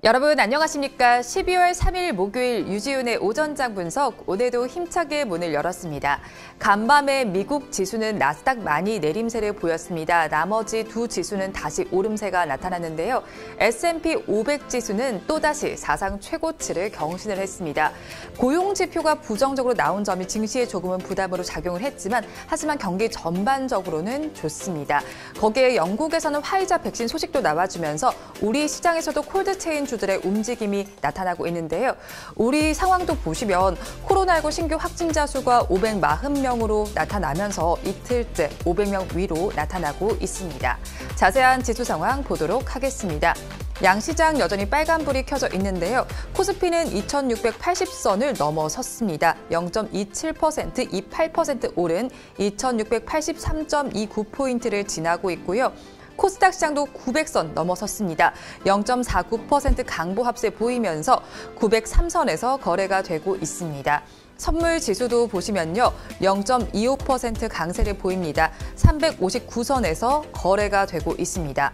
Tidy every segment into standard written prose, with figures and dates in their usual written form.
여러분 안녕하십니까? 12월 3일 목요일 유지윤의 오전장 분석, 오늘도 힘차게 문을 열었습니다. 간밤에 미국 지수는 나스닥 많이 내림세를 보였습니다. 나머지 두 지수는 다시 오름세가 나타났는데요. S&P 500 지수는 또다시 사상 최고치를 경신을 했습니다. 고용 지표가 부정적으로 나온 점이 증시에 조금은 부담으로 작용을 했지만 하지만 경기 전반적으로는 좋습니다. 거기에 영국에서는 화이자 백신 소식도 나와주면서 우리 시장에서도 콜드체인 주들의 움직임이 나타나고 있는데요. 우리 상황도 보시면 코로나19 신규 확진자 수가 540명으로 나타나면서 이틀째 500명 위로 나타나고 있습니다. 자세한 지수 상황 보도록 하겠습니다. 양시장 여전히 빨간불이 켜져 있는데요. 코스피는 2680선을 넘어섰습니다. 0.27%, 28% 오른 2683.29포인트를 지나고 있고요. 코스닥 시장도 900선 넘어섰습니다. 0.49% 강보 합세 보이면서 903선에서 거래가 되고 있습니다. 선물 지수도 보시면요. 0.25% 강세를 보입니다. 359선에서 거래가 되고 있습니다.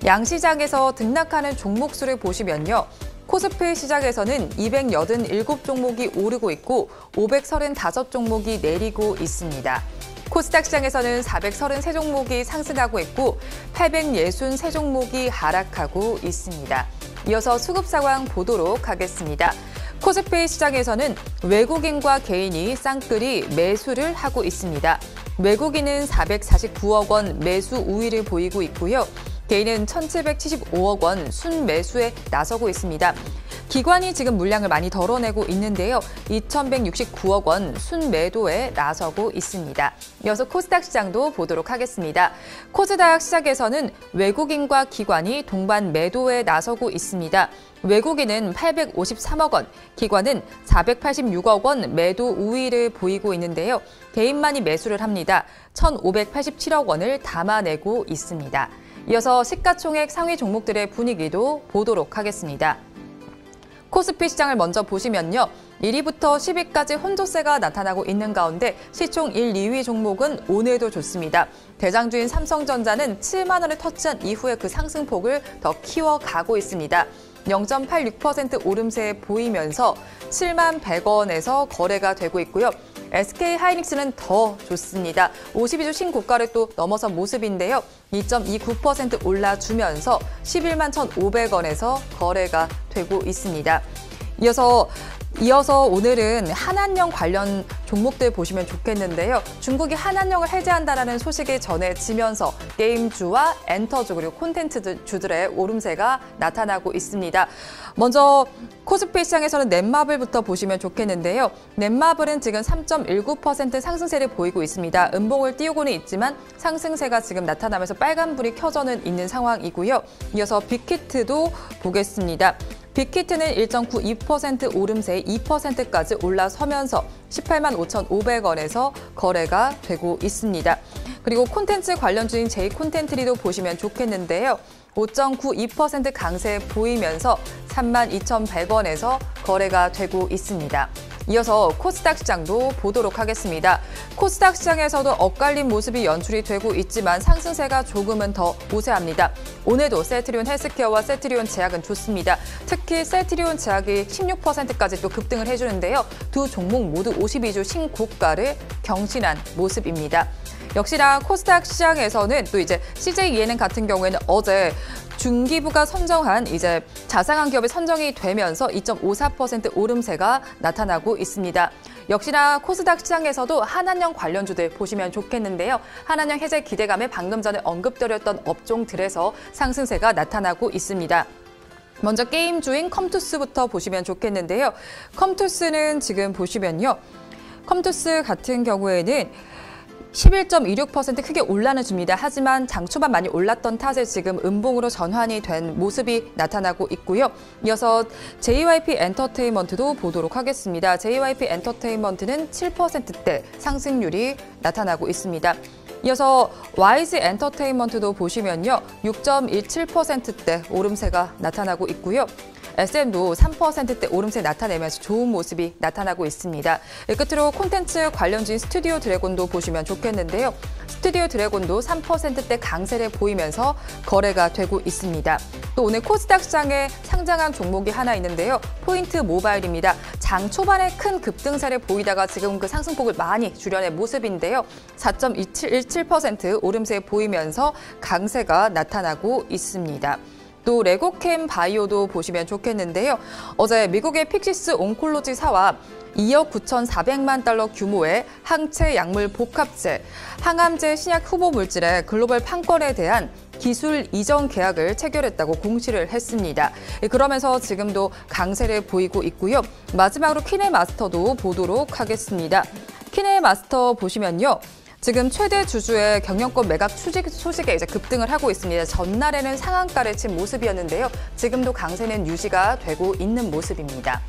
양시장에서 등락하는 종목 수를 보시면요. 코스피 시장에서는 287종목이 오르고 있고 535종목이 내리고 있습니다. 코스닥 시장에서는 433종목이 상승하고 있고 863종목이 하락하고 있습니다. 이어서 수급 상황 보도록 하겠습니다. 코스피 시장에서는 외국인과 개인이 쌍끌이 매수를 하고 있습니다. 외국인은 449억 원 매수 우위를 보이고 있고요. 개인은 1,775억 원 순매수에 나서고 있습니다. 기관이 지금 물량을 많이 덜어내고 있는데요. 2,169억 원 순매도에 나서고 있습니다. 이어서 코스닥 시장도 보도록 하겠습니다. 코스닥 시장에서는 외국인과 기관이 동반 매도에 나서고 있습니다. 외국인은 853억 원, 기관은 486억 원 매도 우위를 보이고 있는데요. 개인만이 매수를 합니다. 1,587억 원을 담아내고 있습니다. 이어서 시가총액 상위 종목들의 분위기도 보도록 하겠습니다. 코스피 시장을 먼저 보시면요. 1위부터 10위까지 혼조세가 나타나고 있는 가운데 시총 1, 2위 종목은 오늘도 좋습니다. 대장주인 삼성전자는 7만 원을 터치한 이후에 그 상승폭을 더 키워가고 있습니다. 0.86% 오름세 보이면서 7만 100원에서 거래가 되고 있고요. SK하이닉스는 더 좋습니다. 52주 신고가를 또 넘어선 모습인데요. 2.29% 올라주면서 11만 1,500원에서 거래가 되고 있습니다. 이어서 오늘은 한한령 관련 종목들 보시면 좋겠는데요. 중국이 한한령을 해제한다라는 소식이 전해지면서 게임주와 엔터주 그리고 콘텐츠주들의 오름세가 나타나고 있습니다. 먼저 코스피 시장에서는 넷마블부터 보시면 좋겠는데요. 넷마블은 지금 3.19% 상승세를 보이고 있습니다. 음봉을 띄우고는 있지만 상승세가 지금 나타나면서 빨간불이 켜져는 있는 상황이고요. 이어서 빅히트도 보겠습니다. 빅히트는 1.92% 오름세 2%까지 올라서면서 18만 5,500원에서 거래가 되고 있습니다. 그리고 콘텐츠 관련주인 제이콘텐트리도 보시면 좋겠는데요. 5.92% 강세 보이면서 32,100원에서 거래가 되고 있습니다. 이어서 코스닥 시장도 보도록 하겠습니다. 코스닥 시장에서도 엇갈린 모습이 연출이 되고 있지만 상승세가 조금은 더 우세합니다. 오늘도 셀트리온 헬스케어와 셀트리온 제약은 좋습니다. 특히 셀트리온 제약이 16%까지 또 급등을 해주는데요. 두 종목 모두 52주 신고가를 경신한 모습입니다. 역시나 코스닥 시장에서는 또 이제 CJENM 같은 경우에는 어제 중기부가 선정한 자상한 기업이 선정이 되면서 2.54% 오름세가 나타나고 있습니다. 역시나 코스닥 시장에서도 한한령 관련주들 보시면 좋겠는데요. 한한령 해제 기대감에 방금 전에 언급드렸던 업종들에서 상승세가 나타나고 있습니다. 먼저 게임주인 컴투스부터 보시면 좋겠는데요. 컴투스는 지금 보시면요. 컴투스 같은 경우에는 11.26% 크게 올라는 줍니다. 하지만 장 초반 많이 올랐던 탓에 지금 음봉으로 전환이 된 모습이 나타나고 있고요. 이어서 JYP 엔터테인먼트도 보도록 하겠습니다. JYP 엔터테인먼트는 7%대 상승률이 나타나고 있습니다. 이어서 YG 엔터테인먼트도 보시면요. 6.17%대 오름세가 나타나고 있고요. SM도 3%대 오름세 나타내면서 좋은 모습이 나타나고 있습니다. 끝으로 콘텐츠 관련주인 스튜디오 드래곤도 보시면 좋겠는데요. 스튜디오 드래곤도 3%대 강세를 보이면서 거래가 되고 있습니다. 또 오늘 코스닥 시장에 상장한 종목이 하나 있는데요. 포인트 모바일입니다. 장 초반에 큰 급등세를 보이다가 지금 그 상승폭을 많이 줄여낸 모습인데요. 4.17% 오름세 보이면서 강세가 나타나고 있습니다. 또 레고캠 바이오도 보시면 좋겠는데요. 어제 미국의 픽시스 온콜로지사와 2억 9,400만 달러 규모의 항체 약물 복합제, 항암제 신약 후보 물질의 글로벌 판권에 대한 기술 이전 계약을 체결했다고 공시를 했습니다. 그러면서 지금도 강세를 보이고 있고요. 마지막으로 키네마스터도 보도록 하겠습니다. 키네마스터 보시면요. 지금 최대 주주의 경영권 매각 소식에 이제 급등을 하고 있습니다. 전날에는 상한가를 친 모습이었는데요. 지금도 강세는 유지가 되고 있는 모습입니다.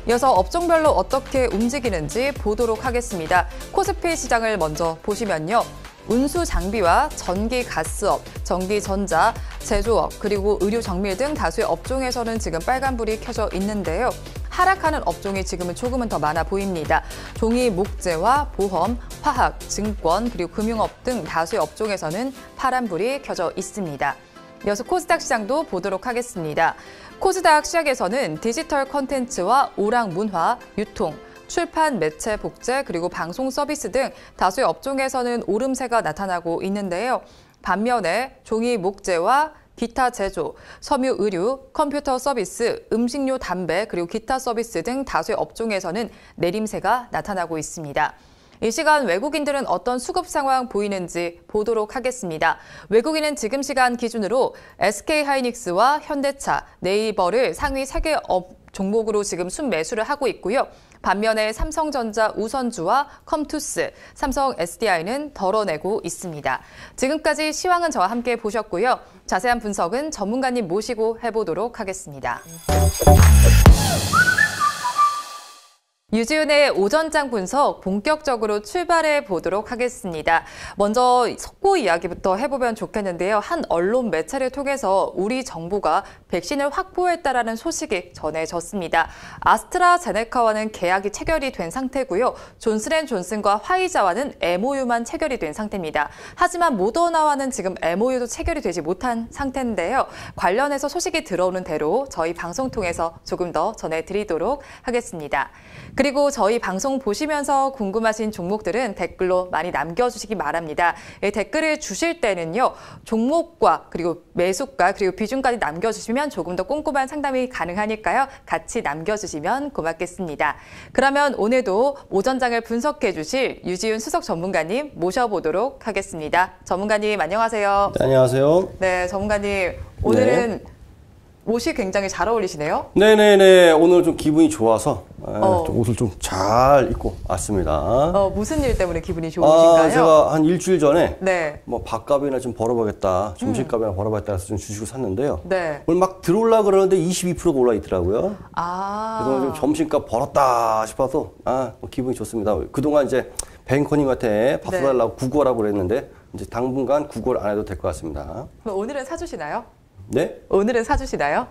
이어서 업종별로 어떻게 움직이는지 보도록 하겠습니다. 코스피 시장을 먼저 보시면요. 운수 장비와 전기 가스업, 전기 전자, 제조업, 그리고 의료 정밀 등 다수의 업종에서는 지금 빨간불이 켜져 있는데요. 하락하는 업종이 지금은 조금은 더 많아 보입니다. 종이, 목재와 보험, 화학, 증권, 그리고 금융업 등 다수의 업종에서는 파란불이 켜져 있습니다. 이어서 코스닥 시장도 보도록 하겠습니다. 코스닥 시장에서는 디지털 콘텐츠와 오락 문화, 유통, 출판, 매체, 복제, 그리고 방송 서비스 등 다수의 업종에서는 오름세가 나타나고 있는데요. 반면에 종이, 목재와 기타 제조, 섬유 의류, 컴퓨터 서비스, 음식료, 담배, 그리고 기타 서비스 등 다수의 업종에서는 내림세가 나타나고 있습니다. 이 시간 외국인들은 어떤 수급 상황 보이는지 보도록 하겠습니다. 외국인은 지금 시간 기준으로 SK하이닉스와 현대차, 네이버를 상위 3개 종목으로 지금 순매수를 하고 있고요. 반면에 삼성전자 우선주와 컴투스, 삼성 SDI는 덜어내고 있습니다. 지금까지 시황은 저와 함께 보셨고요. 자세한 분석은 전문가님 모시고 해보도록 하겠습니다. 유지윤의 오전장 분석 본격적으로 출발해 보도록 하겠습니다. 먼저 속보 이야기부터 해보면 좋겠는데요. 한 언론 매체를 통해서 우리 정부가 백신을 확보했다라는 소식이 전해졌습니다. 아스트라제네카와는 계약이 체결이 된 상태고요. 존슨앤존슨과 화이자와는 MOU만 체결이 된 상태입니다. 하지만 모더나와는 지금 MOU도 체결이 되지 못한 상태인데요. 관련해서 소식이 들어오는 대로 저희 방송 통해서 조금 더 전해드리도록 하겠습니다. 그리고 저희 방송 보시면서 궁금하신 종목들은 댓글로 많이 남겨주시기 바랍니다. 댓글을 주실 때는요. 종목과 그리고 매수가 그리고 비중까지 남겨주시면 조금 더 꼼꼼한 상담이 가능하니까요. 같이 남겨주시면 고맙겠습니다. 그러면 오늘도 오전장을 분석해 주실 유지윤 수석 전문가님 모셔보도록 하겠습니다. 전문가님 안녕하세요. 네, 안녕하세요. 네, 전문가님 오늘은 옷이 굉장히 잘 어울리시네요. 네네네. 오늘 좀 기분이 좋아서 좀 옷을 좀 잘 입고 왔습니다. 무슨 일 때문에 기분이 좋으신가요? 제가 한 일주일 전에 네. 뭐 밥값이나 좀 벌어보겠다, 점심값이나 벌어보겠다 해서 좀 주식을 샀는데요. 네. 오늘 막 들어오려고 그러는데 22%가 올라 있더라고요. 그래서 오늘 좀 점심값 벌었다 싶어서 뭐 기분이 좋습니다. 그동안 이제 뱅커님한테 밥 사달라고 구걸하고 그랬는데 이제 당분간 구걸 안 해도 될 것 같습니다. 그럼 오늘은 사주시나요? 네? 오늘은 사주시나요?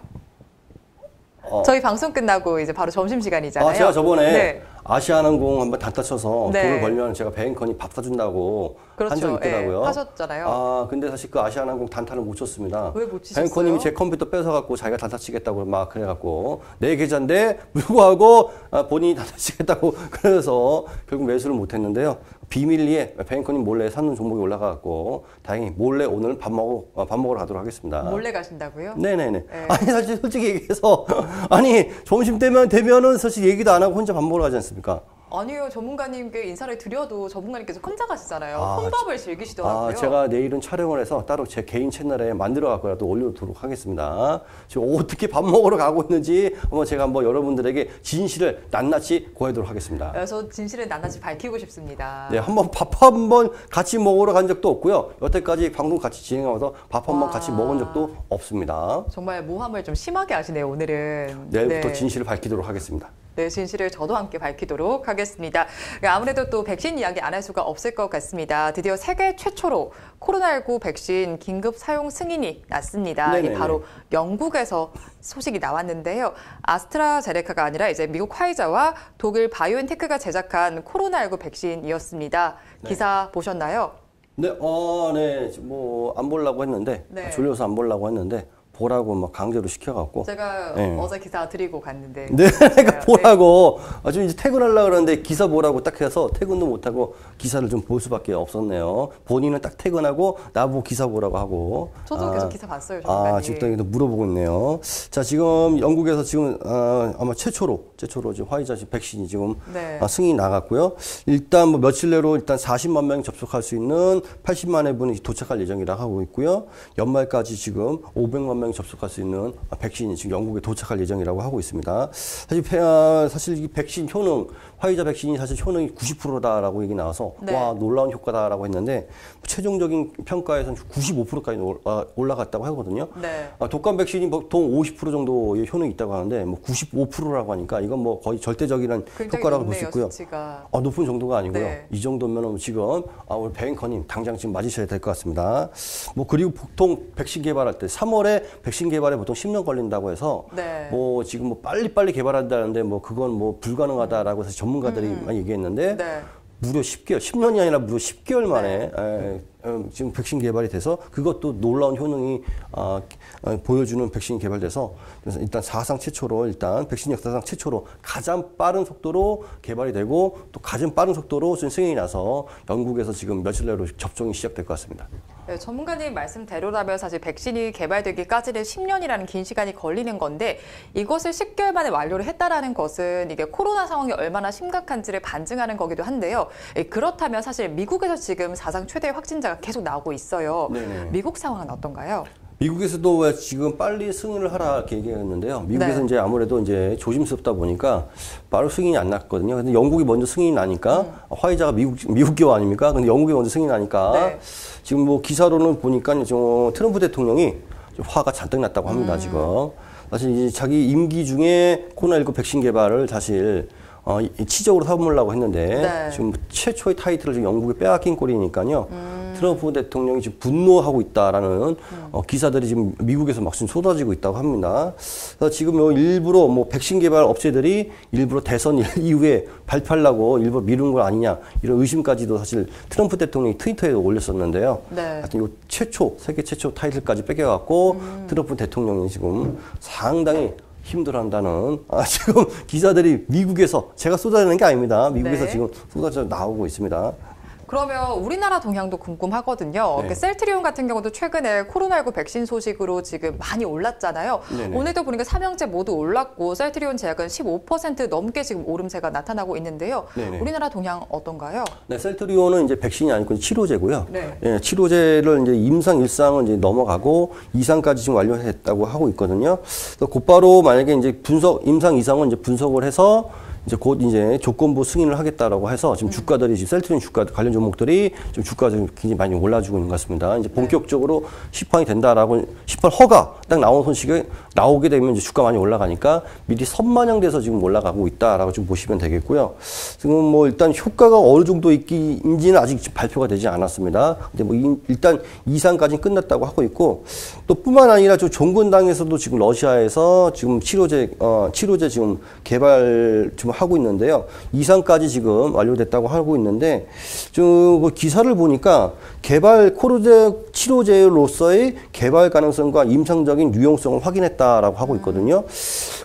저희 방송 끝나고 이제 바로 점심시간이잖아요. 제가 저번에 아시아항공 한번 단타 쳐서 돈을 벌면 제가 배행컨이 밥 사준다고 한 적이 있더라고요. 하셨잖아요. 근데 사실 그 아시아항공 단타를 못 쳤습니다. 왜 못 치셨어요? 배행컨님이 제 컴퓨터 뺏어갖고 자기가 단타 치겠다고 막 그래갖고 내 계좌인데 불구하고 본인이 단타 치겠다고 그래서 결국 매수를 못했는데요. 비밀리에 배행컨님 몰래 샀는 종목이 올라가갖고 다행히 몰래 오늘 밥 먹으러 가도록 하겠습니다. 몰래 가신다고요? 네네네. 아니 사실 솔직히 얘기해서 아니 점심 되면은 사실 얘기도 안 하고 혼자 밥 먹으러 가지 않습니까? 아니요. 전문가님께 인사를 드려도 전문가님께서 혼자 가시잖아요. 혼밥을 즐기시더라고요. 제가 내일은 촬영을 해서 따로 제 개인 채널에 만들어 갖고라도 올려두도록 하겠습니다. 지금 어떻게 밥 먹으러 가고 있는지 제가 한번 여러분들에게 진실을 낱낱이 고해도록 하겠습니다. 그래서 진실을 낱낱이 밝히고 싶습니다. 네, 밥 한번 같이 먹으러 간 적도 없고요. 여태까지 방송 같이 진행하면서 밥 한번 같이 먹은 적도 없습니다. 정말 모함을 좀 심하게 하시네요, 오늘은. 내일부터 진실을 밝히도록 하겠습니다. 네, 진실을 저도 함께 밝히도록 하겠습니다. 아무래도 또 백신 이야기 안 할 수가 없을 것 같습니다. 드디어 세계 최초로 코로나19 백신 긴급 사용 승인이 났습니다. 이 바로 영국에서 소식이 나왔는데요. 아스트라제네카가 아니라 이제 미국 화이자와 독일 바이오엔테크가 제작한 코로나19 백신이었습니다. 기사 보셨나요? 네, 네, 뭐 안 보려고 했는데 졸려서 안 보려고 했는데. 보라고 막 강제로 시켜갖고. 제가 어제 기사 드리고 갔는데. 네, 그러니까 보라고. 좀 이제 퇴근하려고 그러는데 기사 보라고 딱 해서 퇴근도 못하고 기사를 좀 볼 수밖에 없었네요. 본인은 딱 퇴근하고 나보고 기사 보라고 하고. 저도 계속 기사 봤어요, 전문가님. 지금 또 물어보고 있네요. 자, 지금 영국에서 지금 아마 최초로 지금 화이자 백신이 지금 승인이 나갔고요. 일단 뭐 며칠 내로 일단 40만 명이 접촉할 수 있는 80만회 분이 도착할 예정이라고 하고 있고요. 연말까지 지금 500만 명 접촉할 수 있는 백신이 지금 영국에 도착할 예정이라고 하고 있습니다. 사실 이 백신 효능, 화이자 백신이 사실 효능이 90%다라고 얘기 나와서 와 놀라운 효과다라고 했는데 최종적인 평가에서는 95%까지 올라갔다고 하거든요. 독감 백신이 보통 50% 정도의 효능이 있다고 하는데 뭐 95%라고 하니까 이건 뭐 거의 절대적인 효과라고 볼 수 있고요. 높은 정도가 아니고요. 이 정도면 지금 우리 배앵커님 당장 지금 맞으셔야 될 것 같습니다. 뭐 그리고 보통 백신 개발할 때 3월에 백신 개발에 보통 10년 걸린다고 해서 뭐 지금 뭐 빨리 개발한다는데 뭐 그건 뭐 불가능하다라고 해서 전문가들이 많이 얘기했는데 무려 10개월, 10년이 아니라 무려 10개월 만에 지금 백신 개발이 돼서 그것도 놀라운 효능이 보여주는 백신이 개발돼서 그래서 일단 사상 최초로 일단 백신 역사상 최초로 가장 빠른 속도로 개발이 되고 또 가장 빠른 속도로 지금 승인이 나서 영국에서 지금 며칠 내로 접종이 시작될 것 같습니다. 네, 전문가님 말씀대로라면 사실 백신이 개발되기까지는 10년이라는 긴 시간이 걸리는 건데 이것을 10개월 만에 완료를 했다라는 것은 이게 코로나 상황이 얼마나 심각한지를 반증하는 거기도 한데요. 그렇다면 사실 미국에서 지금 사상 최대의 확진자가 계속 나오고 있어요. 미국 상황은 어떤가요? 미국에서도 왜 지금 빨리 승인을 하라 이렇게 얘기했는데요. 미국에서 이제 아무래도 이제 조심스럽다 보니까 바로 승인이 안 났거든요. 근데 영국이 먼저 승인이 나니까 화이자가 미국 기업 아닙니까? 근데 영국이 먼저 승인이 나니까 지금 뭐 기사로는 보니까 트럼프 대통령이 화가 잔뜩 났다고 합니다. 지금 사실 이제 자기 임기 중에 코로나19 백신 개발을 사실 치적으로 삼으려고 했는데 지금 최초의 타이틀을 지금 영국에 빼앗긴 꼴이니까요. 트럼프 대통령이 지금 분노하고 있다라는 기사들이 지금 미국에서 막 지금 쏟아지고 있다고 합니다. 그래서 지금 일부러 뭐 백신 개발 업체들이 일부러 대선 이후에 발표하려고 일부러 미룬 거 아니냐 이런 의심까지도 사실 트럼프 대통령이 트위터에 올렸었는데요. 하여튼 이 세계 최초 타이틀까지 뺏겨갖고 트럼프 대통령이 지금 상당히 힘들어한다는 지금 기사들이 미국에서 제가 쏟아내는 게 아닙니다. 미국에서 지금 쏟아져 나오고 있습니다. 그러면 우리나라 동향도 궁금하거든요. 셀트리온 같은 경우도 최근에 코로나19 백신 소식으로 지금 많이 올랐잖아요. 오늘도 보니까 3형제 모두 올랐고 셀트리온 제약은 15% 넘게 지금 오름세가 나타나고 있는데요. 우리나라 동향 어떤가요? 네, 셀트리온은 이제 백신이 아니고 치료제고요. 치료제를 이제 임상 1상을 이제 넘어가고 2상까지 지금 완료했다고 하고 있거든요. 그래서 곧바로 만약에 이제 임상 2상은 이제 분석을 해서 이제 곧 이제 조건부 승인을 하겠다라고 해서 지금 주가들이 지금 셀트리온 주가 관련 종목들이 지금 주가가 굉장히 많이 올라주고 있는 것 같습니다. 이제 본격적으로 시판이 된다라고 시판 허가 딱 나온 소식이 나오게 되면 이제 주가 많이 올라가니까 미리 선반영돼서 지금 올라가고 있다라고 좀 보시면 되겠고요. 지금 뭐 일단 효과가 어느 정도 있기인지는 아직 발표가 되지 않았습니다. 근데 뭐 일단 2상까지는 끝났다고 하고 있고 또 뿐만 아니라 저 종근당에서도 지금 러시아에서 지금 치료제 지금 개발 지금 하고 있는데요. 2상까지 지금 완료됐다고 하고 있는데 그 기사를 보니까 개발 치료제로서의 개발 가능성과 임상적인 유용성을 확인했다라고 하고 있거든요.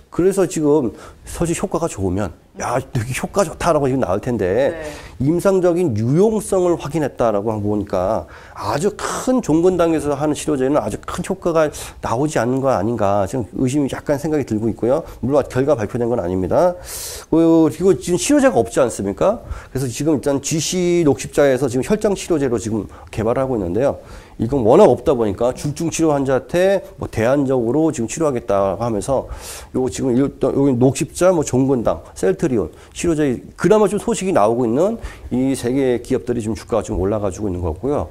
그래서 지금 사실 효과가 좋으면 야, 되게 효과 좋다라고 지금 나올 텐데 임상적인 유용성을 확인했다라고 보니까 아주 큰 종근당에서 하는 치료제는 아주 큰 효과가 나오지 않는 거 아닌가 지금 의심이 약간 생각이 들고 있고요. 물론 결과 발표된 건 아닙니다. 그리고 지금 치료제가 없지 않습니까? 그래서 지금 일단 GC 녹십자에서 지금 혈장 치료제로 지금 개발하고 있는데요. 이건 워낙 없다 보니까 중증 치료 환자한테 뭐 대안적으로 지금 치료하겠다고 하면서 요거 지금 여기 녹십자, 뭐 종근당, 셀트리온 치료제 그나마 좀 소식이 나오고 있는 이 세 개의 기업들이 지금 주가가 좀 올라가지고 있는 거고요.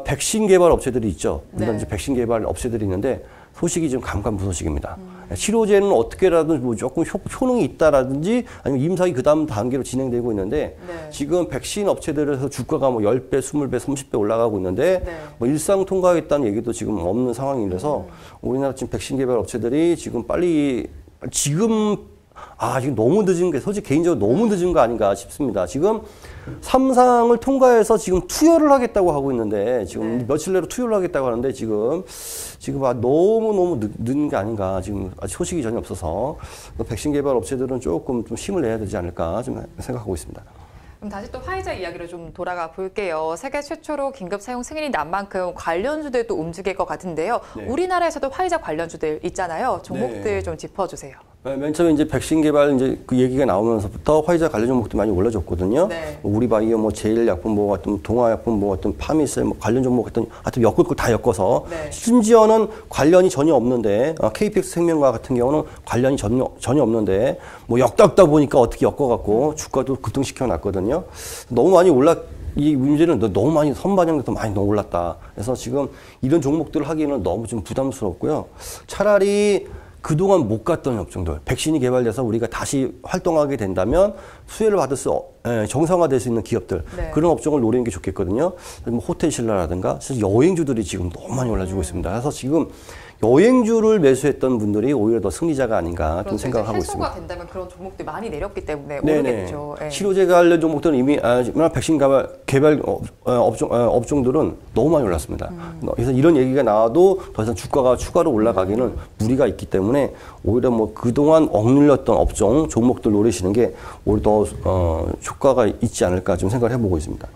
백신 개발 업체들이 있죠. 일단 이제 백신 개발 업체들이 있는데 소식이 좀 감감무소식입니다. 치료제는 어떻게라도 뭐 조금 효능이 있다라든지 아니면 임상이 그 다음 단계로 진행되고 있는데 네. 지금 백신 업체들에서 주가가 뭐 10배, 20배, 30배 올라가고 있는데 네. 뭐 일상 통과하겠다는 얘기도 지금 없는 상황이라서 우리나라 지금 백신 개발 업체들이 지금 빨리 지금 너무 늦은 게 솔직히 개인적으로 너무 늦은 거 아닌가 싶습니다. 지금 3상을 통과해서 지금 투여를 하겠다고 하고 있는데 지금 네. 며칠 내로 투여를 하겠다고 하는데 지금 너무 늦은 게 아닌가. 지금 아직 소식이 전혀 없어서 백신 개발 업체들은 조금 좀 힘을 내야 되지 않을까 좀 생각하고 있습니다. 그럼 다시 또 화이자 이야기로 좀 돌아가 볼게요. 세계 최초로 긴급 사용 승인이 난 만큼 관련주들도 움직일 것 같은데요. 네. 우리나라에서도 화이자 관련주들 있잖아요. 종목들 네. 좀 짚어주세요. 맨 처음에 이제 백신 개발 이제 그 얘기가 나오면서부터 화이자 관련 종목도 많이 올라졌거든요. 네. 우리바이오, 뭐 제일약품보 같은 동아약품보 같은 파미셀 뭐 관련 종목 같은 하여튼 엮을 걸 다 엮어서 네. 심지어는 관련이 전혀 없는데 KPX 생명과 같은 경우는 관련이 전혀 없는데 뭐 엮다 보니까 어떻게 엮어갖고 주가도 급등시켜 놨거든요. 너무 많이 이 문제는 너무 많이 선반영돼서 많이 너무 올랐다. 그래서 지금 이런 종목들을 하기에는 너무 좀 부담스럽고요. 차라리 그동안 못 갔던 업종들, 백신이 개발돼서 우리가 다시 활동하게 된다면 수혜를 받을 정상화될 수 있는 기업들, 네. 그런 업종을 노리는 게 좋겠거든요. 뭐 호텔 신라라든가, 사실 여행주들이 지금 너무 많이 올라주고 있습니다. 그래서 지금 여행주를 매수했던 분들이 오히려 더 승리자가 아닌가 좀 생각하고 있습니다. 해소가 된다면 그런 종목들이 많이 내렸기 때문에 네네. 오르겠죠. 네. 치료제 관련 종목들은 이미 백신 개발 업종들은 너무 많이 올랐습니다. 그래서 이런 얘기가 나와도 더 이상 주가가 추가로 올라가기는 무리가 있기 때문에 오히려 뭐 그동안 억눌렸던 업종 종목들 노리시는 게 오히려 더 효과가 있지 않을까 좀 생각을 해보고 있습니다.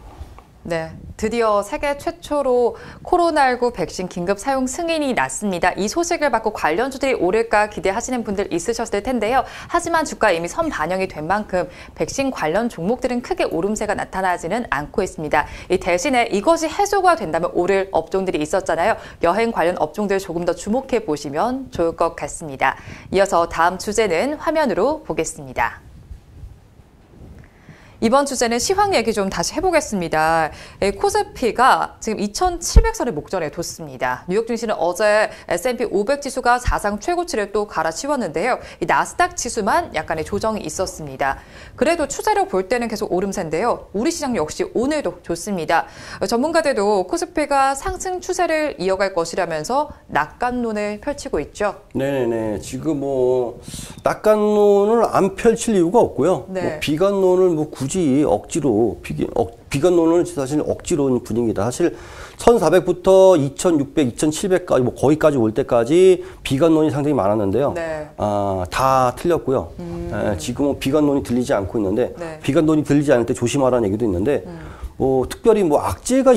네, 드디어 세계 최초로 코로나19 백신 긴급 사용 승인이 났습니다. 이 소식을 받고 관련주들이 오를까 기대하시는 분들 있으셨을 텐데요. 하지만 주가에 이미 선반영이 된 만큼 백신 관련 종목들은 크게 오름세가 나타나지는 않고 있습니다. 이 대신에 이것이 해소가 된다면 오를 업종들이 있었잖아요. 여행 관련 업종들 조금 더 주목해 보시면 좋을 것 같습니다. 이어서 다음 주제는 화면으로 보겠습니다. 이번 주제는 시황 얘기 좀 다시 해보겠습니다. 코스피가 지금 2,700선을 목전에 뒀습니다. 뉴욕 증시는 어제 S&P 500 지수가 사상 최고치를 또 갈아치웠는데요. 이 나스닥 지수만 약간의 조정이 있었습니다. 그래도 추세로 볼 때는 계속 오름세인데요. 우리 시장 역시 오늘도 좋습니다. 전문가들도 코스피가 상승 추세를 이어갈 것이라면서 낙관론을 펼치고 있죠. 네네. 지금 뭐 낙관론을 안 펼칠 이유가 없고요. 네. 뭐 비관론을 뭐 굳이 억지로 비관론은 사실 억지로 분위기다. 사실 1,400부터 2,600, 2,700까지 뭐 거기까지 올 때까지 비관론이 상당히 많았는데요. 네. 다 틀렸고요. 지금은 비관론이 들리지 않고 있는데 네. 비관론이 들리지 않을 때 조심하라는 얘기도 있는데 뭐 특별히 뭐 악재가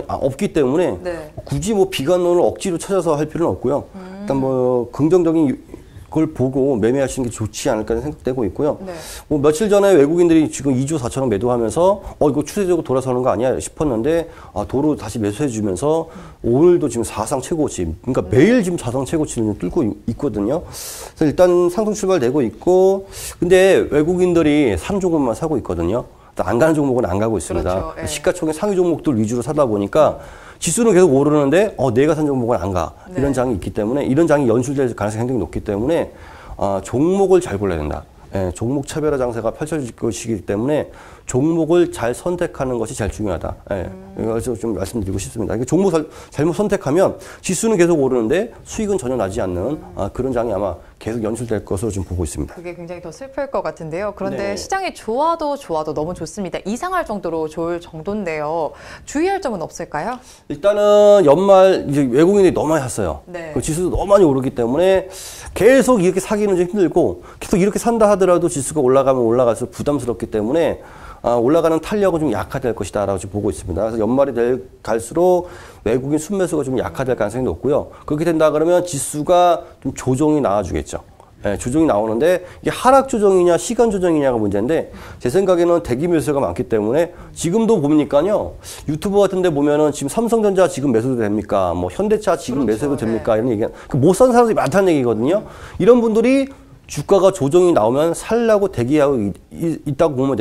없기 때문에 네. 굳이 뭐 비관론을 억지로 찾아서 할 필요는 없고요. 일단 뭐 긍정적인 그걸 보고 매매하시는 게 좋지 않을까 생각되고 있고요. 네. 뭐 며칠 전에 외국인들이 지금 2조 4천억 매도하면서 이거 추세적으로 돌아서는 거 아니야 싶었는데 도로 다시 매수해 주면서 오늘도 지금 사상 최고치, 그러니까 매일 지금 사상 최고치를 뚫고 있거든요. 그래서 일단 상승 출발되고 있고, 근데 외국인들이 산 종목만 사고 있거든요. 안 가는 종목은 안 가고 있습니다. 그렇죠. 예. 시가총액 상위 종목들 위주로 사다 보니까 지수는 계속 오르는데 내가 산 종목은 안 가. 네. 이런 장이 있기 때문에 이런 장이 연출될 가능성이 굉장히 높기 때문에 종목을 잘 골라야 된다. 종목 차별화 장세가 펼쳐질 것이기 때문에 종목을 잘 선택하는 것이 제일 중요하다. 그래서 좀 말씀드리고 싶습니다. 종목 잘못 선택하면 지수는 계속 오르는데 수익은 전혀 나지 않는 그런 장이 아마 계속 연출될 것으로 좀 보고 있습니다. 그게 굉장히 더 슬플 것 같은데요. 그런데 네. 시장이 좋아도 너무 좋습니다. 이상할 정도로 좋을 정도인데요. 주의할 점은 없을까요? 일단은 연말 이제 외국인들이 너무 많이 샀어요. 네. 그 지수도 너무 많이 오르기 때문에 계속 이렇게 사기는 좀 힘들고 계속 이렇게 산다 하더라도 지수가 올라가면 올라갈수록 부담스럽기 때문에 올라가는 탄력은 좀 약화될 것이다라고 지금 보고 있습니다. 그래서 연말이 갈수록 외국인 순매수가 좀 약화될 가능성이 높고요. 그렇게 된다 그러면 지수가 좀 조정이 나와주겠죠. 조정이 나오는데 이게 하락 조정이냐 시간 조정이냐가 문제인데 제 생각에는 대기 매수가 많기 때문에 지금도 보니까요 유튜브 같은데 보면은 지금 삼성전자 지금 매수도 됩니까? 뭐 현대차 지금 그렇죠. 매수도 됩니까? 이런 얘기 못 산 사람들이 많다는 얘기거든요. 이런 분들이 주가가 조정이 나오면 살라고 대기하고 있다고 보면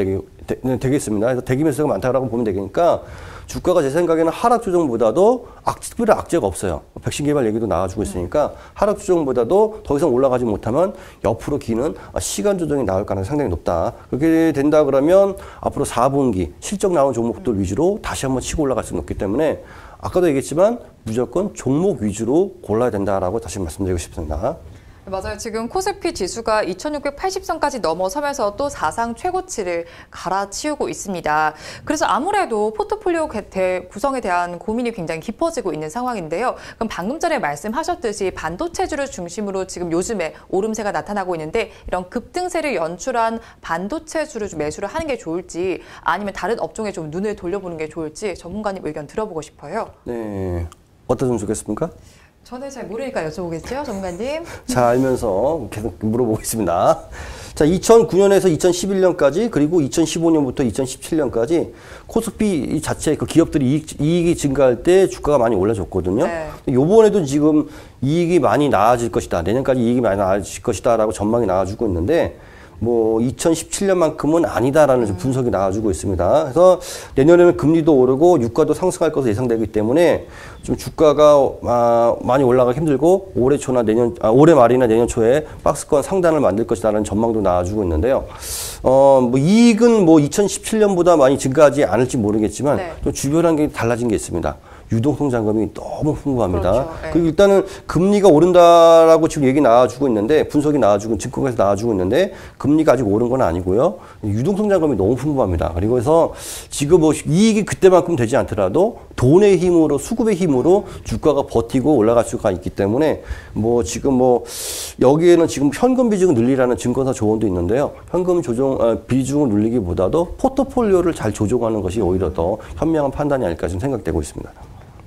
되겠습니다. 그래서 대기 매수가 많다고 보면 되니까 주가가 제 생각에는 하락 조정보다도 특별히 악재가 없어요. 백신 개발 얘기도 나와주고 있으니까 하락 조정보다도 더 이상 올라가지 못하면 옆으로 기는 시간 조정이 나올 가능성이 상당히 높다. 그렇게 된다 그러면 앞으로 4분기 실적 나온 종목들 위주로 다시 한번 치고 올라갈 수는 없기 때문에 아까도 얘기했지만 무조건 종목 위주로 골라야 된다라고 다시 말씀드리고 싶습니다. 맞아요. 지금 코스피 지수가 2680선까지 넘어서면서 또 사상 최고치를 갈아치우고 있습니다. 그래서 아무래도 포트폴리오 구성에 대한 고민이 굉장히 깊어지고 있는 상황인데요. 그럼 방금 전에 말씀하셨듯이 반도체주를 중심으로 지금 요즘에 오름세가 나타나고 있는데 이런 급등세를 연출한 반도체주를 좀 매수를 하는 게 좋을지 아니면 다른 업종에 좀 눈을 돌려보는 게 좋을지 전문가님 의견 들어보고 싶어요. 네, 어떤 점 좋겠습니까? 저는 잘 모르니까 여쭤보겠죠, 전문가님. 잘 알면서 계속 물어보고 있습니다. 자, 2009년에서 2011년까지 그리고 2015년부터 2017년까지 코스피 자체 그 기업들이 이익이 증가할 때 주가가 많이 올라줬거든요. 네. 요번에도 지금 이익이 많이 나아질 것이다. 내년까지 이익이 많이 나아질 것이다라고 전망이 나와주고 있는데 뭐 2017년만큼은 아니다라는 좀 분석이 나와주고 있습니다. 그래서 내년에는 금리도 오르고 유가도 상승할 것으로 예상되기 때문에 좀 주가가 많이 올라가기 힘들고 올해 초나 올해 말이나 내년 초에 박스권 상단을 만들 것이다라는 전망도 나와주고 있는데요. 뭐 이익은 뭐 2017년보다 많이 증가하지 않을지 모르겠지만 네. 좀 주변 환경이 달라진 게 있습니다. 유동성 자금이 너무 풍부합니다. 그렇죠. 네. 그리고 일단은 금리가 오른다라고 지금 얘기 나와주고 있는데 분석이 나와주고 증권에서 나와주고 있는데 금리가 아직 오른 건 아니고요. 유동성 자금이 너무 풍부합니다. 그리고 해서 지금 뭐 이익이 그때만큼 되지 않더라도 돈의 힘으로 수급의 힘으로 주가가 버티고 올라갈 수가 있기 때문에 뭐 지금 뭐 여기에는 지금 현금 비중을 늘리라는 증권사 조언도 있는데요. 현금 비중을 늘리기보다도 포트폴리오를 잘 조정하는 것이 오히려 더 현명한 판단이 아닐까 지금 생각되고 있습니다.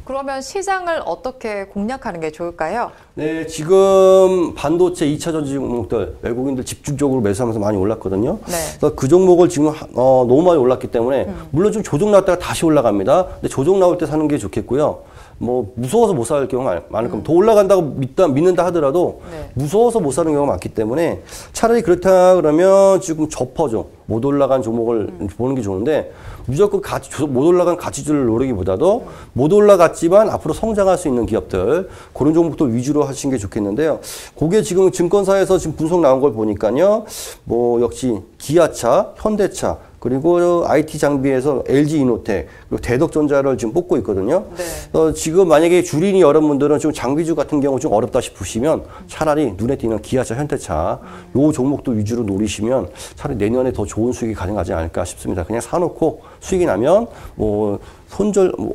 그러면 시장을 어떻게 공략하는 게 좋을까요? 네, 지금 반도체 2차 전지 종목들 외국인들 집중적으로 매수하면서 많이 올랐거든요. 네. 그래서 그 종목을 지금 너무 많이 올랐기 때문에 물론 좀 조정 나왔다가 다시 올라갑니다. 근데 조정 나올 때 사는 게 좋겠고요. 뭐 무서워서 못 살 경우가 많을 겁니다. 더 올라간다고 믿는다 하더라도 네. 무서워서 못 사는 경우가 많기 때문에 차라리 그렇다 그러면 지금 저퍼종 못 올라간 종목을 보는 게 좋은데 무조건 못 올라간 가치주를 노리기보다도 못 올라갔지만 앞으로 성장할 수 있는 기업들 그런 종목들 위주로 하시는 게 좋겠는데요. 그게 지금 증권사에서 지금 분석 나온 걸 보니까요. 뭐 역시 기아차, 현대차 그리고 IT 장비에서 LG 이노텍 그리고 대덕전자를 지금 뽑고 있거든요. 네. 지금 만약에 주린이 여러분들은 좀 장비주 같은 경우 좀 어렵다 싶으시면 차라리 눈에 띄는 기아차, 현대차 요 종목도 위주로 노리시면 차라리 내년에 더 좋은 수익이 가능하지 않을까 싶습니다. 그냥 사놓고 수익이 나면 뭐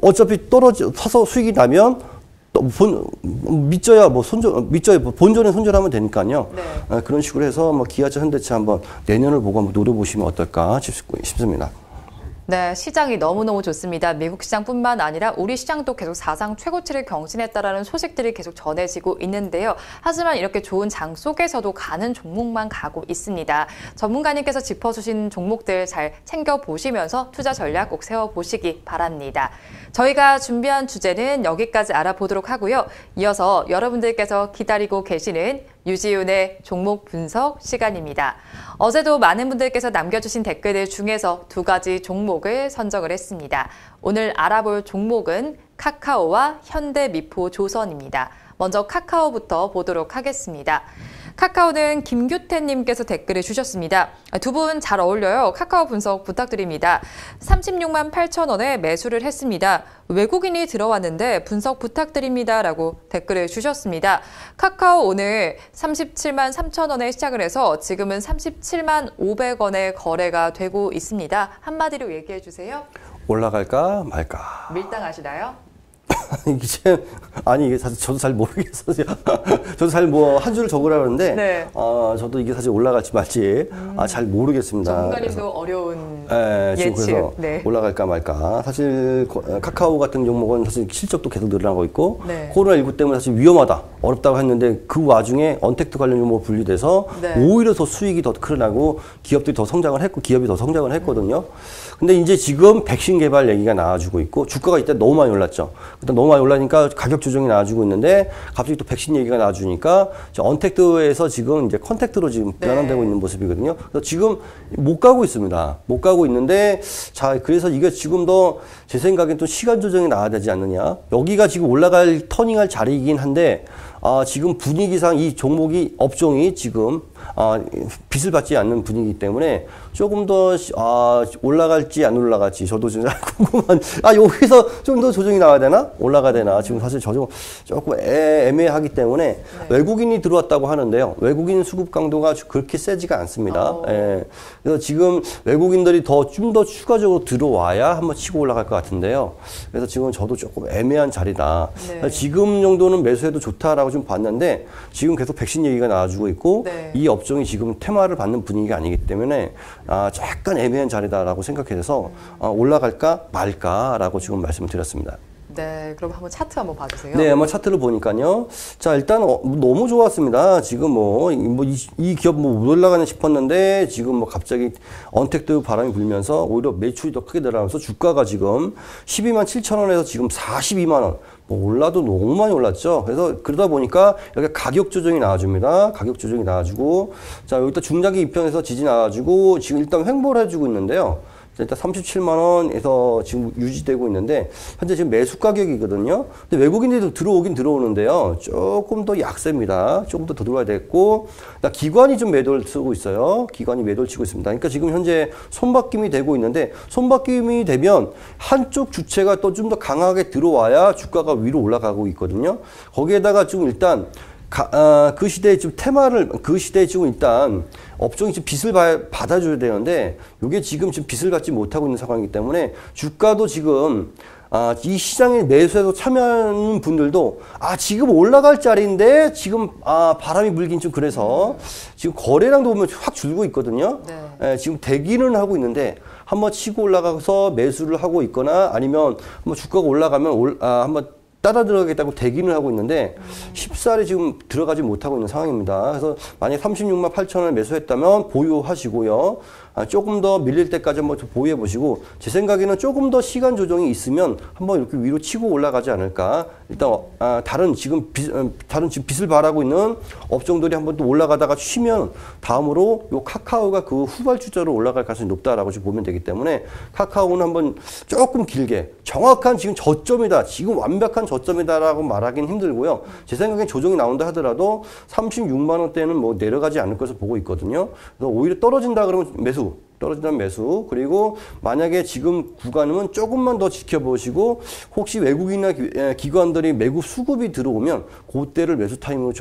어차피 사서 수익이 나면 본전에 손절하면 되니까요. 네. 그런 식으로 해서 뭐 기아차, 현대차 한번 내년을 보고 한번 노려보시면 어떨까 싶습니다. 네, 시장이 너무너무 좋습니다. 미국 시장뿐만 아니라 우리 시장도 계속 사상 최고치를 경신했다라는 소식들이 계속 전해지고 있는데요. 하지만 이렇게 좋은 장 속에서도 가는 종목만 가고 있습니다. 전문가님께서 짚어주신 종목들 잘 챙겨보시면서 투자 전략 꼭 세워보시기 바랍니다. 저희가 준비한 주제는 여기까지 알아보도록 하고요. 이어서 여러분들께서 기다리고 계시는 유지윤의 종목 분석 시간입니다. 어제도 많은 분들께서 남겨주신 댓글들 중에서 2가지 종목을 선정을 했습니다. 오늘 알아볼 종목은 카카오와 현대미포조선입니다. 먼저 카카오부터 보도록 하겠습니다. 카카오는 김규태님께서 댓글을 주셨습니다. 두 분 잘 어울려요. 카카오 분석 부탁드립니다. 36만 8천 원에 매수를 했습니다. 외국인이 들어왔는데 분석 부탁드립니다. 라고 댓글을 주셨습니다. 카카오 오늘 37만 3천 원에 시작을 해서 지금은 37만 500원에 거래가 되고 있습니다. 한마디로 얘기해 주세요. 올라갈까 말까. 밀당하시나요? 이게 사실 저도 잘 모르겠어요. 저도 잘 한 줄을 적으라 그러는데, 네. 저도 이게 사실 올라갈지 말지, 잘 모르겠습니다. 전문가님도 어려운 지금 예측. 그래서 네. 올라갈까 말까. 사실 카카오 같은 종목은 사실 실적도 계속 늘어나고 있고, 네. 코로나19 때문에 사실 위험하다, 어렵다고 했는데 그 와중에 언택트 관련 종목 분리돼서 네. 오히려 더 수익이 더 크나고 기업들이 더 성장을 했고, 기업이 더 성장을 했거든요. 근데 이제 지금 백신 개발 얘기가 나와주고 있고, 주가가 이때 너무 많이 올랐죠. 일단 너무 많이 올라니까 가격 조정이 나와주고 있는데 갑자기 또 백신 얘기가 나와주니까 언택트에서 지금 이제 컨택트로 지금 변환되고 있는 모습이거든요. 그래서 지금 못 가고 있습니다. 못 가고 있는데 자, 그래서 이게 지금 더 제 생각엔 또 시간 조정이 나와야 되지 않느냐. 여기가 지금 올라갈 터닝할 자리이긴 한데 지금 분위기상 이 종목이 업종이 지금 빚을 받지 않는 분위기이기 때문에 조금 더 올라갈지 안 올라갈지 저도 좀 궁금한. 여기서 좀 더 조정이 나와야 되나? 올라가야 되나? 지금 사실 조금 애매하기 때문에 네. 외국인이 들어왔다고 하는데요. 외국인 수급 강도가 그렇게 세지가 않습니다. 예. 그래서 지금 외국인들이 좀 더 추가적으로 들어와야 한번 치고 올라갈 것 같은데요. 그래서 지금 저도 조금 애매한 자리다. 네. 지금 정도는 매수해도 좋다라고 좀 봤는데 지금 계속 백신 얘기가 나와주고 있고 네. 이 업종이 지금 테마를 받는 분위기가 아니기 때문에 약간 애매한 자리다라고 생각해서 올라갈까 말까라고 지금 말씀을 드렸습니다. 네, 그럼 한번 차트 한번 봐주세요. 네, 한번 차트를 보니까요. 자, 일단 너무 좋았습니다. 지금 이 기업 올라가나 싶었는데 지금 갑자기 언택트 바람이 불면서 오히려 매출이 더 크게 늘어나면서 주가가 지금 12만 7천 원에서 지금 42만 원. 올라도 너무 많이 올랐죠. 그래서 그러다 보니까 여기 가격 조정이 나와줍니다. 가격 조정이 나와주고 자, 여기다 중장기 입장에서 지지 나와주고 지금 일단 횡보를 해주고 있는데요. 일단 37만 원에서 지금 유지되고 있는데 현재 지금 매수 가격이거든요. 근데 외국인들도 들어오긴 들어오는데요. 조금 더 약세입니다. 조금 더 들어와야 되겠고 기관이 좀 매도를 쓰고 있어요. 기관이 매도를 치고 있습니다. 그러니까 지금 현재 손바뀜이 되고 있는데 손바뀜이 되면 한쪽 주체가 또 좀 더 강하게 들어와야 주가가 위로 올라가고 있거든요. 거기에다가 좀 일단 그 시대에 좀 테마를, 그 시대에 지금 일단 업종이 지금 빚을 받아줘야 되는데, 이게 지금 빚을 받지 못하고 있는 상황이기 때문에, 주가도 지금, 이 시장에 매수해서 참여하는 분들도, 지금 올라갈 자리인데, 지금, 바람이 불긴 좀 그래서, 지금 거래량도 보면 확 줄고 있거든요. 네. 지금 대기는 하고 있는데, 한번 치고 올라가서 매수를 하고 있거나, 아니면 한번 주가가 올라가면, 한번 따라 들어가겠다고 대기를 하고 있는데 쉽사리 지금 들어가지 못하고 있는 상황입니다. 그래서 만약에 36만 8천 원을 매수했다면 보유하시고요. 조금 더 밀릴 때까지 한번 보유해 보시고 제 생각에는 조금 더 시간 조정이 있으면 한번 이렇게 위로 치고 올라가지 않을까. 일단 다른 지금 빚을 바라고 있는 업종들이 한번 또 올라가다가 쉬면 다음으로 요 카카오가 그 후발주자로 올라갈 가능성이 높다라고 지금 보면 되기 때문에 카카오는 한번 조금 길게 정확한 지금 저점이다. 지금 완벽한 저점이다라고 말하기는 힘들고요. 제 생각엔 조정이 나온다 하더라도 36만 원대는 뭐 내려가지 않을 것을 보고 있거든요. 그래서 오히려 떨어진다 그러면 매수. 떨어진다면 매수. 그리고 만약에 지금 구간은 조금만 더 지켜보시고 혹시 외국인이나 기관들이 매국 수급이 들어오면 그때를 매수 타임으로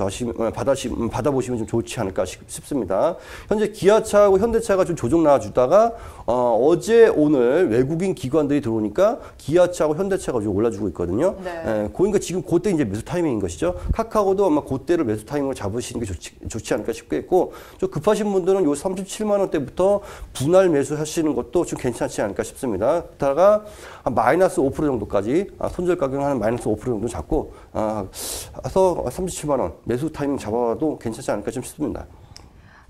받아보시면 좀 좋지 않을까 싶습니다. 현재 기아차하고 현대차가 좀 조정 나와주다가 어제 오늘 외국인 기관들이 들어오니까 기아차하고 현대차가 좀 올라주고 있거든요. 네. 그러니까 지금 그때 이제 매수 타이밍인 것이죠. 카카오도 아마 그때를 매수 타이밍으로 잡으시는 게 좋지 않을까 싶겠고 좀 급하신 분들은 요 37만 원대부터 분할 매수하시는 것도 좀 괜찮지 않을까 싶습니다. 그러다가 한 마이너스 5% 정도까지 손절 가격은 한 마이너스 5% 정도 잡고 해서 37만 원 매수 타이밍 잡아도 괜찮지 않을까 좀 싶습니다.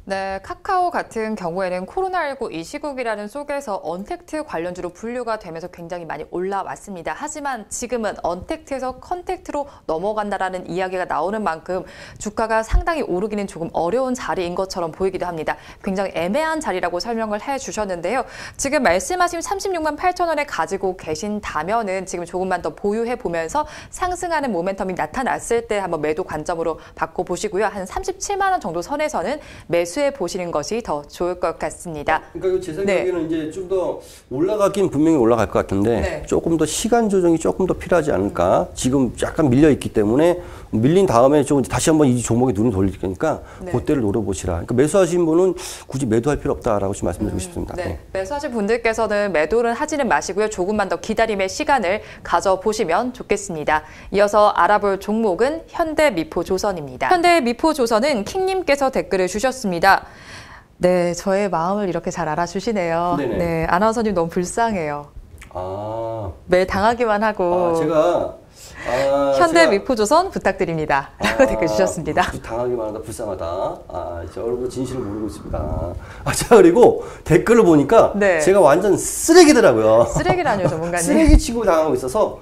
네, 카카오 같은 경우에는 코로나19 이 시국이라는 속에서 언택트 관련주로 분류가 되면서 굉장히 많이 올라왔습니다. 하지만 지금은 언택트에서 컨택트로 넘어간다라는 이야기가 나오는 만큼 주가가 상당히 오르기는 조금 어려운 자리인 것처럼 보이기도 합니다. 굉장히 애매한 자리라고 설명을 해주셨는데요. 지금 말씀하신 36만 8천 원에 가지고 계신다면은 지금 조금만 더 보유해 보면서 상승하는 모멘텀이 나타났을 때 한번 매도 관점으로 바꿔보시고요. 한 37만 원 정도 선에서는 매수해 보시는 것이 더 좋을 것 같습니다. 그러니까 제 생각에는 네. 이제 좀 더 올라가긴 분명히 올라갈 것 같은데 네. 조금 더 시간 조정이 조금 더 필요하지 않을까. 지금 약간 밀려 있기 때문에 밀린 다음에 좀 다시 한번 이 종목에 눈을 돌릴 거니까 네. 그때를 노려보시라. 그러니까 매수하신 분은 굳이 매도할 필요 없다라고 지금 말씀드리고 싶습니다. 네. 네. 매수하신 분들께서는 매도를 하지는 마시고요. 조금만 더 기다림의 시간을 가져보시면 좋겠습니다. 이어서 알아볼 종목은 현대미포조선입니다. 현대미포조선은 킹님께서 댓글을 주셨습니다. 네, 저의 마음을 이렇게 잘 알아주시네요. 네네. 네, 아나운서님 너무 불쌍해요. 매일 당하기만 하고. 제가 현대미포조선 부탁드립니다. 라고 댓글 주셨습니다. 당하기만 하다 불쌍하다. 저 여러분 진실을 모르고 있습니다. 자, 그리고 댓글을 보니까 네. 제가 완전 쓰레기더라고요. 쓰레기라뇨, 전문가님. 쓰레기 치고 당하고 있어서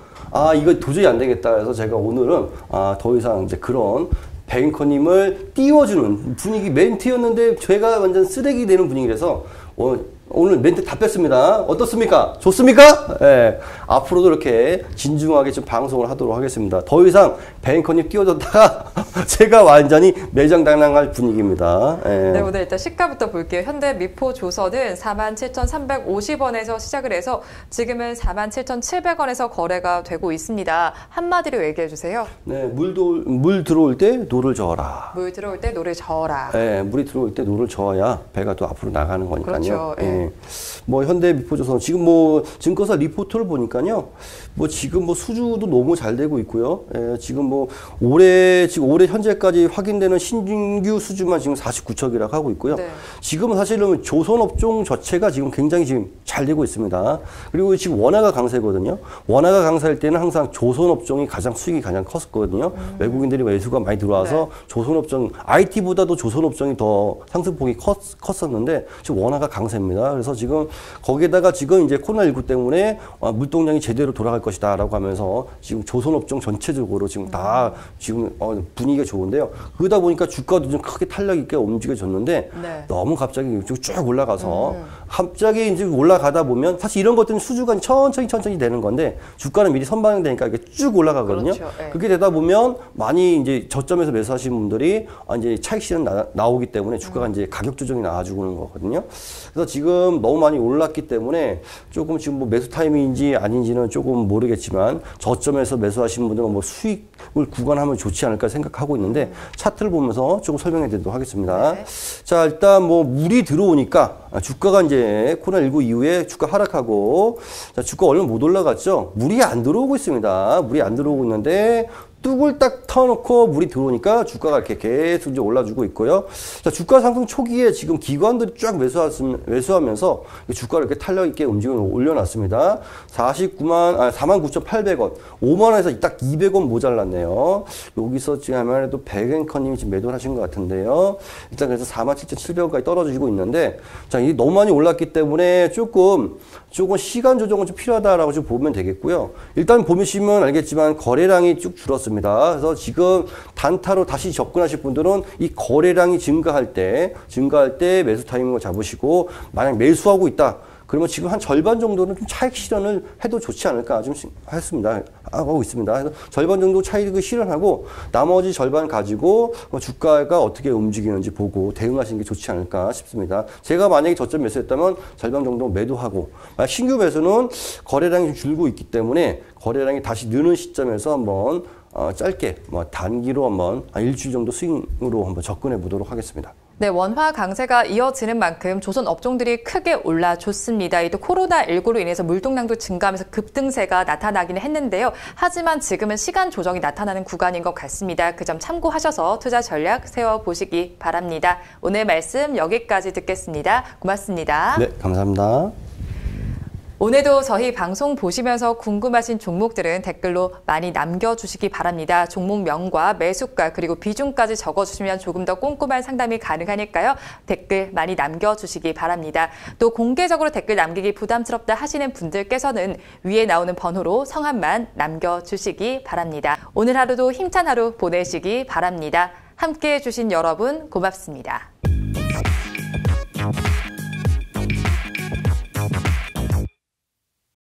이거 도저히 안 되겠다 해서 제가 오늘은 더 이상 이제 그런 뱅커님을 띄워주는 분위기 멘트였는데 제가 완전 쓰레기 되는 분위기라서 오늘 멘트 다 뺐습니다. 어떻습니까? 좋습니까? 예. 앞으로도 이렇게 진중하게 좀 방송을 하도록 하겠습니다. 더 이상 뱅커님 띄워줬다가 제가 완전히 매장당당할 분위기입니다. 예. 네, 오늘 일단 시가부터 볼게요. 현대 미포조선은 47,350원에서 시작을 해서 지금은 47,700원에서 거래가 되고 있습니다. 한마디로 얘기해 주세요. 네, 물 들어올 때 노를 저어라. 물 들어올 때 노를 저어라. 네, 물이 들어올 때 노를 저어야 배가 또 앞으로 나가는 거니까요. 그렇죠. 예. 뭐 현대 미포조선 지금 뭐 증거사 리포트를 보니까요. 뭐 지금 뭐 수주도 너무 잘 되고 있고요. 예, 지금 올해 현재까지 확인되는 신규 수주만 지금 49척이라고 하고 있고요. 네. 지금 사실은 조선업종 자체가 지금 굉장히 지금 잘 되고 있습니다. 그리고 지금 원화가 강세거든요. 원화가 강세할 때는 항상 조선업종이 가장 수익이 가장 컸었거든요. 외국인들이 매수가 많이 들어와서 네. 조선업종 IT보다도 조선업종이 더 상승폭이 컸었는데 지금 원화가 강세입니다. 그래서 지금 거기에다가 지금 이제 코로나19 때문에 물동량이 제대로 돌아갈 것이다라고 하면서 지금 조선업종 전체적으로 지금 다 지금 분위기가 좋은데요. 그러다 보니까 주가도 좀 크게 탄력 있게 움직여졌는데 네. 너무 갑자기 쭉 올라가서 갑자기 이제 올라가다 보면 사실 이런 것들은 수주가 천천히 되는 건데 주가는 미리 선반영되니까 이게 쭉 올라가거든요. 그렇죠. 네. 그렇게 되다 보면 많이 이제 저점에서 매수하시는 분들이 이제 차익 실현 나오기 때문에 주가가 이제 가격 조정이 나와주고 있는 거거든요. 그래서 지금 너무 많이 올랐기 때문에 조금 지금 뭐 매수 타이밍인지 아닌지는 조금 모르겠지만 저점에서 매수하시는 분들은 뭐 수익을 구간하면 좋지 않을까 생각하고 있는데 차트를 보면서 조금 설명해 드리도록 하겠습니다. 네. 자, 일단 뭐 물이 들어오니까 주가가 이제 코로나19 이후에 주가 하락하고 자, 주가 얼마 못 올라갔죠. 물이 안 들어오고 있습니다. 물이 안 들어오고 있는데 뚝을 딱 터놓고 물이 들어오니까 주가가 이렇게 계속 이제 올라주고 있고요. 자, 주가 상승 초기에 지금 기관들이 쫙 매수하면서 주가를 이렇게 탄력 있게 움직여 올려놨습니다. 49,800원, 5만 원에서 딱 200원 모자랐네요. 여기서 지금 아무래도 백앵커님이 지금 매도를 하신 것 같은데요. 일단 그래서 47,700원까지 떨어지고 있는데, 자, 이게 너무 많이 올랐기 때문에 조금 시간 조정은 좀 필요하다라고 좀 보면 되겠고요. 일단 보시면 알겠지만 거래량이 쭉 줄었습니다. 그래서 지금 단타로 다시 접근하실 분들은 이 거래량이 증가할 때 매수 타이밍을 잡으시고 만약 매수하고 있다. 그러면 지금 한 절반 정도는 좀 차익 실현을 해도 좋지 않을까 좀 하고 있습니다. 그래서 절반 정도 차익을 실현하고 나머지 절반 가지고 주가가 어떻게 움직이는지 보고 대응하시는 게 좋지 않을까 싶습니다. 제가 만약에 저점 매수했다면 절반 정도 매도하고 신규 매수는 거래량이 좀 줄고 있기 때문에 거래량이 다시 느는 시점에서 한번 짧게 단기로 한번 일주일 정도 스윙으로 한번 접근해 보도록 하겠습니다. 네, 원화 강세가 이어지는 만큼 조선 업종들이 크게 올라줬습니다. 또 코로나19로 인해서 물동량도 증가하면서 급등세가 나타나기는 했는데요. 하지만 지금은 시간 조정이 나타나는 구간인 것 같습니다. 그 점 참고하셔서 투자 전략 세워보시기 바랍니다. 오늘 말씀 여기까지 듣겠습니다. 고맙습니다. 네, 감사합니다. 오늘도 저희 방송 보시면서 궁금하신 종목들은 댓글로 많이 남겨주시기 바랍니다. 종목명과 매수가 그리고 비중까지 적어주시면 조금 더 꼼꼼한 상담이 가능하니까요. 댓글 많이 남겨주시기 바랍니다. 또 공개적으로 댓글 남기기 부담스럽다 하시는 분들께서는 위에 나오는 번호로 성함만 남겨주시기 바랍니다. 오늘 하루도 힘찬 하루 보내시기 바랍니다. 함께해 주신 여러분 고맙습니다.